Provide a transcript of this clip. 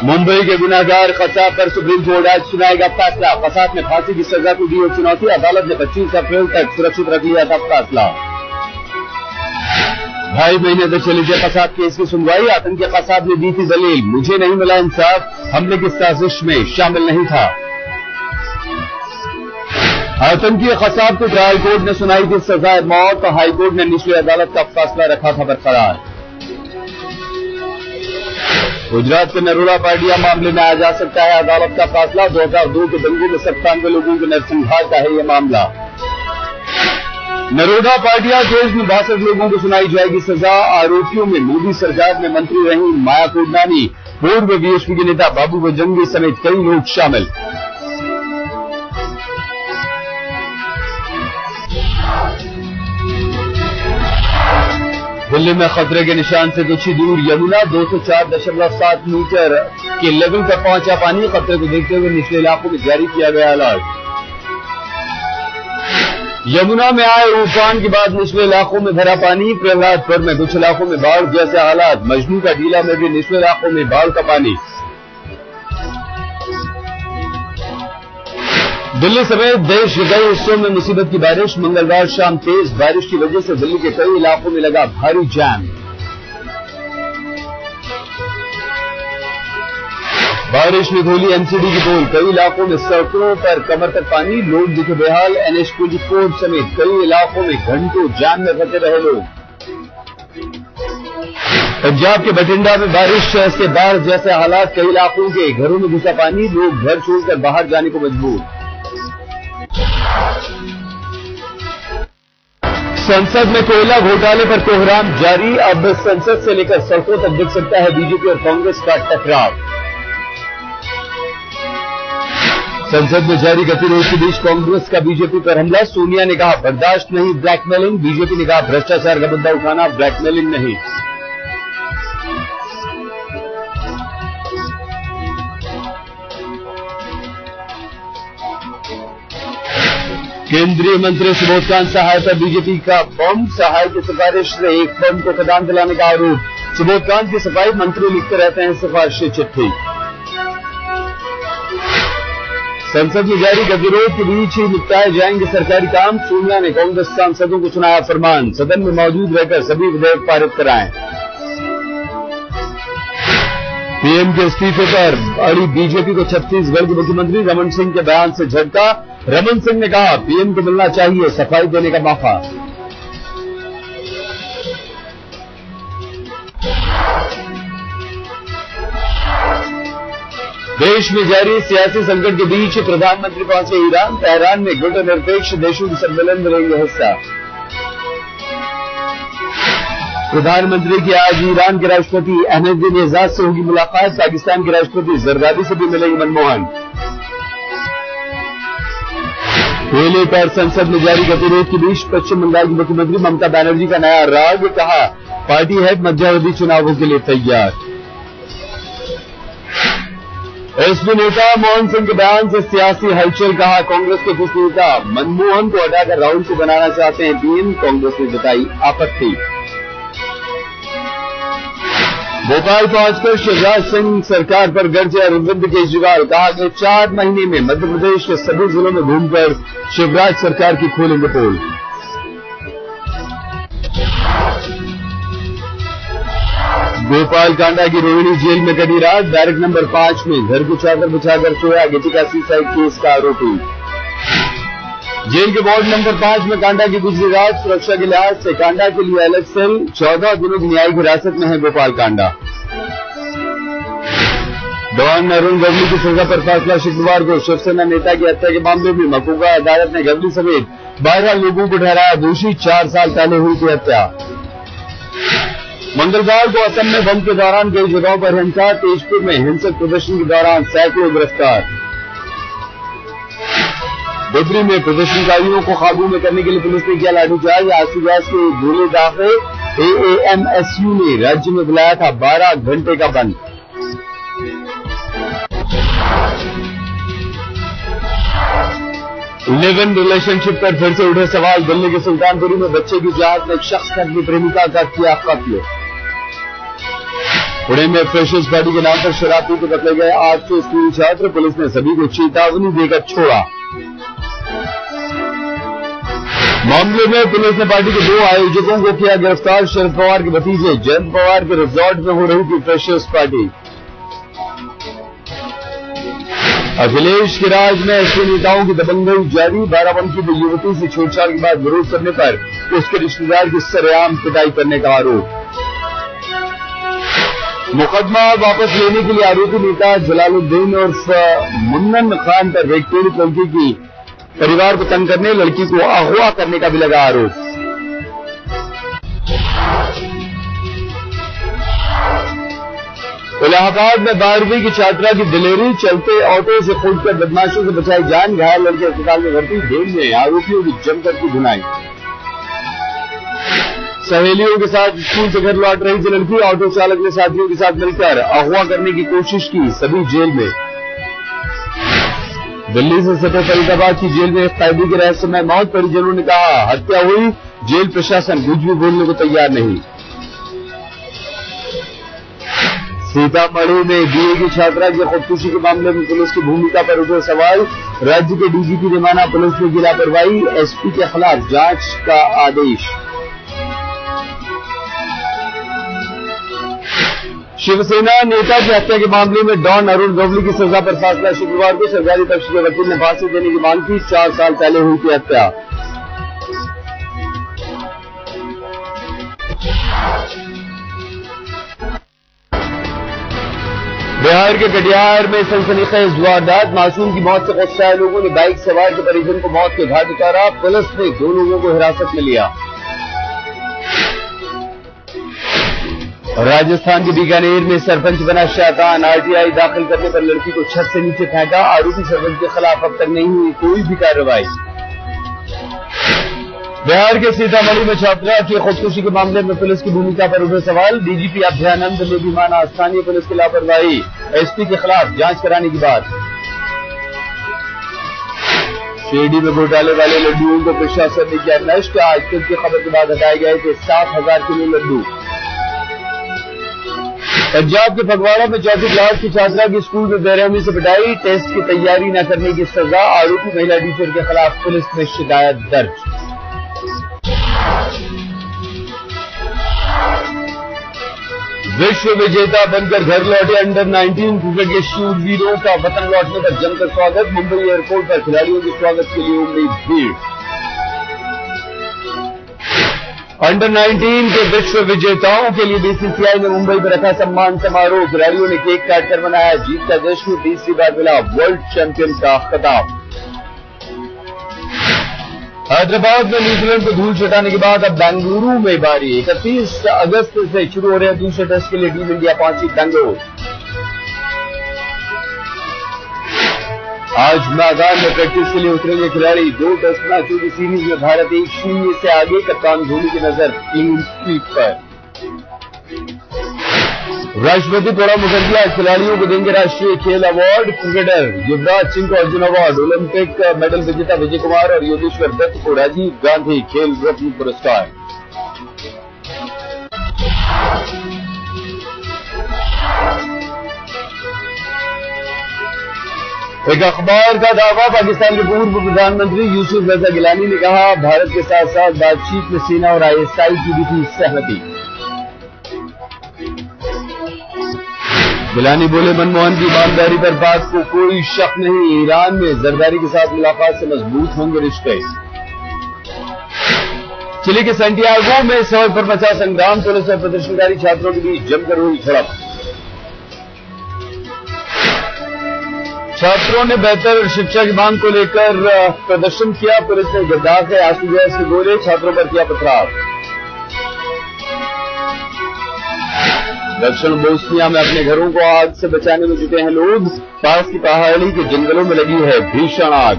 मुंबई के गुनाहगार कसाब पर सुप्रीम कोर्ट आज सुनाएगा फैसला। कसाब ने फांसी की सजा को दी और चुनौती, अदालत ने 25 अप्रैल तक सुरक्षित रख लिया था फैसला। 2.5 महीने तक चली थी कसाब केस की सुनवाई। आतंकी कसाब ने दी थी दलील, मुझे नहीं मिला इंसाफ, हमले की साजिश में शामिल नहीं था। आतंकी कसाब को ट्रायल कोर्ट ने सुनाई थी सजाए मौत, तो हाईकोर्ट ने निचली अदालत का फैसला रखा था बरकरार। गुजरात के नरोड़ा पाटिया मामले में आ जा सकता है अदालत का फैसला। 2002 के दंगों में 97 लोगों के नरसंहार का है यह मामला। नरोड़ा पाटिया केस में 62 लोगों को सुनाई जाएगी सजा। आरोपियों में मोदी सरकार में मंत्री रही माया कोडनानी, पूर्व बीएसपी के नेता बाबू बजरंगी समेत कई लोग शामिल। दिल्ली में खतरे के निशान से कुछ ही दूर यमुना 204.7 मीटर के लेवल पर पहुंचा पानी। खतरे को देखते हुए निचले इलाकों में जारी किया गया अलर्ट। यमुना में आए उफान के बाद निचले इलाकों में भरा पानी। प्रहलादपुर में कुछ इलाकों में बाढ़ जैसे हालात। मजनू का टीला में भी निचले इलाकों में बाढ़ का पानी। दिल्ली समेत देश के कई हिस्सों में मुसीबत की बारिश। मंगलवार शाम तेज बारिश की वजह से दिल्ली के कई इलाकों में लगा भारी जाम। बारिश ने खोली एनसीडी की पोल। कई इलाकों में सड़कों पर कमर तक पानी, लोग दिखे बेहाल। NH24 समेत कई इलाकों में घंटों जाम में फंसे रहे लोग। पंजाब के बठिंडा में बारिश से बाढ़ जैसे हालात। कई इलाकों के घरों में घुसा पानी, लोग घर छोड़कर बाहर जाने को मजबूर। संसद में कोयला घोटाले पर कोहराम जारी। अब संसद से लेकर सड़कों तक दिख सकता है बीजेपी और कांग्रेस का टकराव। संसद में जारी गतिरोध के बीच कांग्रेस का बीजेपी पर हमला। सोनिया ने कहा बर्दाश्त नहीं ब्लैकमेलिंग। बीजेपी ने कहा भ्रष्टाचार का मुद्दा उठाना ब्लैकमेलिंग नहीं। केंद्रीय मंत्री सुबोधकांत सहाय पर बीजेपी का बम। सहाय की सिफारिश से एक फर्म को खदान दिलाने का आरोप। सुबोधकांत की सफाई, मंत्री लिखते रहते हैं सिफारिशी चिट्ठी। संसद में जारी गतिरोध के बीच ही निपटाए जाएंगे सरकारी काम। सोनिया ने कांग्रेस सांसदों को सुनाया फरमान, सदन में मौजूद रहकर सभी विधेयक पारित कराएं। पीएम के इस्तीफे पर अड़ी बीजेपी को छत्तीसगढ़ के मुख्यमंत्री रमन सिंह के बयान से झटका। रमन सिंह ने कहा पीएम को मिलना चाहिए सफाई देने का मौका। देश में जारी सियासी संकट के बीच प्रधानमंत्री पहुंचे ईरान। तेहरान में गुटनिरपेक्ष देशों के सम्मेलन में लेंगे हिस्सा। प्रधानमंत्री की आज ईरान के राष्ट्रपति अहमदीनेजाद से होगी मुलाकात। पाकिस्तान के राष्ट्रपति जरदारी से भी मिलेंगे मनमोहन। कोयले पर संसद में जारी गतिरोध के बीच पश्चिम बंगाल की मुख्यमंत्री ममता बनर्जी का नया राग। कहा पार्टी हेड मध्यावधि चुनावों के लिए तैयार। एसपी नेता मोहन सिंह के बयान से सियासी हलचल। कहा कांग्रेस के कुछ नेता मनमोहन को हटाकर राहुल को बनाना चाहते हैं पीएम। कांग्रेस ने जताई आपत्ति। भोपाल पहुंचकर शिवराज सिंह सरकार पर गरजे अरविंद केजरीवाल। कहा कि 4 महीने में मध्य प्रदेश के सभी जिलों में घूमकर शिवराज सरकार की खोलेंगे पोल। भोपाल कांडा की रोहिणी जेल में कटी रात। बैरक नंबर 5 में घर को चादर बिछाकर सोया गीतिका सुसाइड केस का आरोपी। जेल के वार्ड नंबर 5 में कांडा की गुजरी रात। सुरक्षा के लिहाज से कांडा के लिए अलग सेल। 14 दिनों की न्यायिक हिरासत में है गोपाल कांडा। डॉन अरुण गवली की सजा पर फैसला शुक्रवार को। शिवसेना नेता की हत्या के मामले में मकोका अदालत ने गवली समेत 12 लोगों को ठहराया दोषी। 4 साल पहले हुई थी हत्या। मंगलवार को असम में बंद के दौरान कई जगहों पर हिंसा। तेजपुर में हिंसक प्रदर्शन के दौरान सैकड़ों गिरफ्तार। देवरी में प्रदर्शनकारियों को काबू में करने के लिए पुलिस ने किया लाठीचार्ज। आंसू गैस के गोले दागे। AAMSU ने राज्य में बुलाया था 12 घंटे का बंद। लिव इन रिलेशनशिप पर फिर से उठे सवाल। दिल्ली के सुल्तानपुरी में बच्चे की जांच में एक शख्स ने अपनी प्रेमिका का किया कत्ल। पुणे में फ्रेशर्स पार्टी के नाम पर शराब पीकर पकड़े गए 800 स्कूली छात्र, पुलिस ने सभी को चेतावनी देकर छोड़ा। मामले में पुलिस ने पार्टी के 2 आयोजकों को किया गिरफ्तार। शरद पवार के भतीजे जयंत पवार के रिजॉर्ट में हो रही थी फ्रेशर्स पार्टी। अखिलेश के राज में ऐसे नेताओं की दबंगई जारी। बाराबंकी में युवती से छेड़छाड़ के बाद विरोध करने पर उसके रिश्तेदार की सरेआम पिटाई करने का आरोप। मुकदमा वापस लेने के लिए आरोपी नेता जलालुद्दीन उर्फ मुन्नन खान पर एक पीड़ित लड़की की परिवार को तंग करने, लड़की को अगवा करने का भी लगा आरोप। इलाहाबाद में 12वीं की छात्रा की दिलेरी, चलते ऑटो से कूदकर बदमाशों से बचाई जान, घायल लड़के अस्पताल में भर्ती। जेल में आरोपियों की जमकर की धुनाई। सहेलियों के साथ स्कूल से घर लौट रही थी लड़की, ऑटो चालक ने साथियों के साथ मिलकर अगवा करने की कोशिश की, सभी जेल में। दिल्ली से सटे फरीदाबाद की जेल में एक कैदी की रहस्यमय मौत, परिजनों ने कहा हत्या हुई, जेल प्रशासन कुछ भी बोलने को तैयार नहीं। सीतामढ़ी में बीए की छात्रा की खुदकुशी के मामले में पुलिस की भूमिका पर उठे सवाल, राज्य के डीजीपी ने माना पुलिस ने की लापरवाही, एसपी के खिलाफ जांच का आदेश। शिवसेना नेता की हत्या के मामले में डॉन अरुण गवली की सजा पर फैसला शुक्रवार को। सरकारी पक्ष के वकील ने फांसी देने की मांग की। 4 साल पहले हुई थी हत्या। बिहार के कटिहार में सनसनीखेज वारदात, मासूम की मौत से गुस्साए लोगों ने बाइक सवार के परिजन को मौत के घाट उतारा। पुलिस ने 2 लोगों को हिरासत में लिया। राजस्थान के बीकानेर में सरपंच बना शैतान, आरटीआई दाखिल करने पर लड़की को छत से नीचे फेंका। आरोपी सरपंच के खिलाफ अब तक नहीं हुई कोई भी कार्रवाई। बिहार के सीतामढ़ी में छात्रा की खुदकुशी के मामले में पुलिस की भूमिका पर उठे सवाल, डीजीपी अभयानंद ने भी माना स्थानीय पुलिस की लापरवाही, एसपी के खिलाफ जांच कराने की बात। शिरडी में घोटाले वाले लड्डुओं को प्रशासन ने किया नष्ट। आज तक की खबर के बाद हटाए गए थे 7,000 किलो लड्डू। पंजाब के फगवाड़ा में 34 क्लास की छात्रा की स्कूल में बेरहमी से पिटाई, टेस्ट की तैयारी न करने की सजा। आरोपी महिला टीचर के खिलाफ पुलिस में शिकायत दर्ज। विश्व विजेता बनकर घर लौटे अंडर 19 क्रिकेट के शूरवीरों का वतन लौटने पर जमकर स्वागत। मुंबई एयरपोर्ट पर खिलाड़ियों के स्वागत के लिए उमड़ी भीड़। अंडर 19 के विश्व विजेताओं के लिए बीसीसीआई ने मुंबई में रखा सम्मान समारोह। खिलाड़ियों ने केक काटकर मनाया जीत का जश्न। 30वीं बार मिला वर्ल्ड चैंपियन का खिताब। हैदराबाद में न्यूजीलैंड को धूल चटाने के बाद अब बेंगलुरु में बारी। 31 अगस्त से शुरू हो रहे दूसरे टेस्ट के लिए टीम इंडिया पहुंची बेंगलुरु। आज मैदान में प्रैक्टिस के लिए उतरेंगे खिलाड़ी। 2 टेस्ट मैचों की सीरीज में भारत 1-0 से आगे। कप्तान धोनी की नजर क्लीन स्वीप पर। राष्ट्रपति प्रणब मुखर्जी आज खिलाड़ियों को देंगे राष्ट्रीय खेल अवार्ड। क्रिकेटर युवराज सिंह को अर्जुन अवार्ड, ओलंपिक मेडल विजेता विजय कुमार और योगेश्वर दत्त को राजीव गांधी खेल रत्न पुरस्कार। एक अखबार का दावा, पाकिस्तान के पूर्व प्रधानमंत्री यूसुफ रजा गिलानी ने कहा भारत के साथ साथ बातचीत में सेना और आईएसआई की भी थी सहमति। गिलानी बोले मनमोहन की ईमानदारी पर बात को कोई शक नहीं। ईरान में जरदारी के साथ मुलाकात से मजबूत होंगे रिश्ते। चिली के सैंटियागो में सड़क पर मचा संग्राम, पुलिस और प्रदर्शनकारी छात्रों के बीच जमकर हुई झड़प। छात्रों ने बेहतर शिक्षा की मांग को लेकर प्रदर्शन किया। पुलिस ने गद्दाफ आंसू गैस के गोले छात्रों पर किया पथराव। दक्षिण बोस्निया में अपने घरों को आग से बचाने में जुटे हैं लोग। पास की पहाड़ी के जंगलों में लगी है भीषण आग।